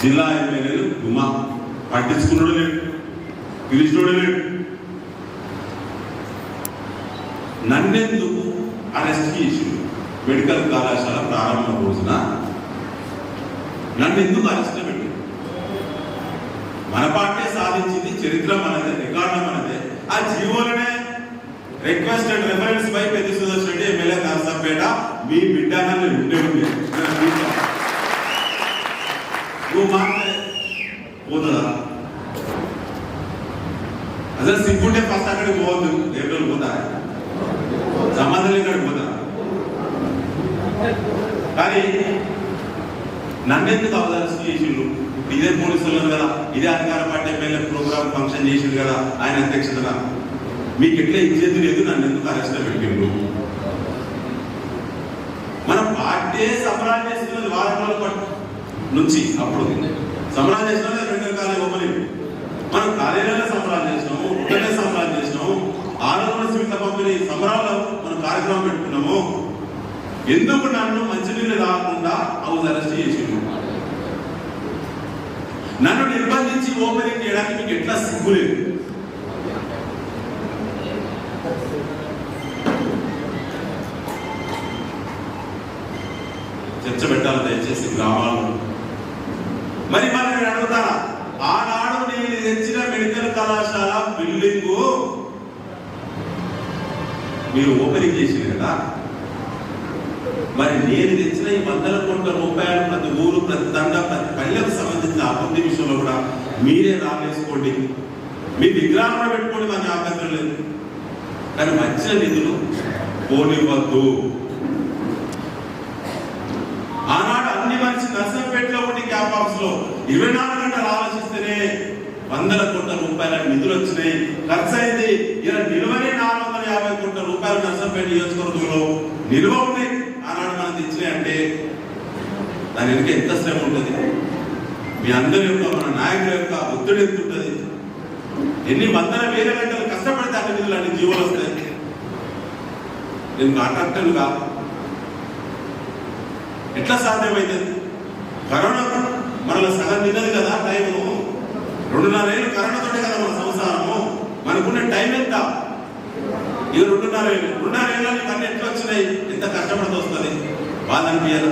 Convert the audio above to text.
జిల్లా ఎమ్మెల్యేలు గుమా పట్టించుకున్నాడు లేడు, పిలిచినోడు లేడు. నన్నెందుకు అరెస్ట్ చేసిండు? మెడికల్ కళాశాల ప్రారంభ రోజున నన్ను ఎందుకు అరెస్ట్ పెట్టిండు? మన పార్టీ సాధించింది, చరిత్ర మనదే, రికార్డు మనదే. ఆ జీవోలనే రిక్వెస్టెడ్ రెఫరెన్స్ బై పెద్ద సుదర్శన్ రెడ్డి ఎమ్మెల్యే నరసంపేట మీ బిడ్డ ఉండే నువ్వు మాత్రమే పోతుందా? అసలు సిగ్గుంటే ఫస్ట్ అక్కడికి పోవద్దు. రేపు పోతా సంబంధం ఇక్కడికి పోతా. కానీ నన్నెందుకు అవసరం చేసిండు? ఇదే పోలీసులు కదా, ఇదే అధికార పార్టీ ఎమ్మెల్యే ప్రోగ్రామ్ ఫంక్షన్ చేసిండు కదా ఆయన అధ్యక్షతగా. మీకు ఎట్లా ఇచ్చేది లేదు, నన్ను ఎందుకు అరెస్ట్ పెట్టిండు? మన పార్టీ సంబరాలు చేస్తున్నది వారం రోజుల నుంచి. అప్పుడు సంబరాలు చేసినా రెండు కాలేజ్ ఓపెనింగ్, మనం కాలేజీలో సంబరాలు చేసినాము, ఒకటే సంబరాలు చేసినాము, ఆరోగ్య స్వీట్ల పంపిణీ సంబరాలు మనం కార్యక్రమం పెట్టుకున్నాము. ఎందుకు నన్ను మంచినీళ్ళు రాకుండా హౌస్ అరెస్ట్ చేసిండు? నన్ను నిర్బంధించి ఓపెనింగ్ చేయడానికి మీకు ఎట్లా సిగ్గు లేదు? చర్చ పెట్టాలి దయచేసి గ్రామాల్లో. మరి నేను అడుగుతారా, ఆనాడు నేను తెచ్చిన మెడికల్ కళాశాల బిల్డింగ్ మీరు ఓపెనింగ్ చేసింది కదా, మరి నేను తెచ్చిన ఈ వందల కోట్ల రూపాయలు ప్రతి ఊరు, ప్రతి దండ, ప్రతి పల్లెకు సంబంధించిన అభివృద్ధి విషయంలో కూడా మీరే రావేసుకోండి, మీ విగ్రహంలో పెట్టుకోండి, మాకు అభ్యంతరం లేదు. కానీ వచ్చిన నిధులు పోనివ్వద్దు. ఆనాడు అన్ని మంచి నర్సంపేటలో ఉండి క్యాంప్ ఆఫీస్ లో 24 గంటలు ఆలోచిస్తేనే వందల కోట్ల రూపాయల నిధులు వచ్చినాయి, ఖర్చు అయింది. ఇలా నిలువనే 450 కోట్ల రూపాయలు నర్సంపేట నియోజకవర్గంలో నిల్వ ఉన్నాయి. ఆనాడు మనం తెచ్చినాయి అంటే దాని వెనుక ఎంత శ్రమ ఉంటుంది? మీ అందరి యొక్క, మన నాయకుల యొక్క ఒత్తిడి ఎంత ఉంటుంది? ఎన్ని వందల వేల గంటలు కష్టపడితే అన్ని నిధులు, అన్ని జీవోలు వస్తాయి. నేను కాంట్రాక్టర్లు కాదు, ఎట్లా సాధ్యమవుతుంది? కరోనా మనలో సగం తిన్నది కదా టైము, 2.5 ఏళ్ళు కరోనాతోటే కదా మన సంసారము. మనకున్న టైం ఎంత? ఇది 2.5 ఏళ్ళు. 2.5 ఏళ్ళకి అన్ని ఎట్లా వచ్చినాయి? ఎంత కష్టపడితే వస్తుంది? బాధ అనిపించదు?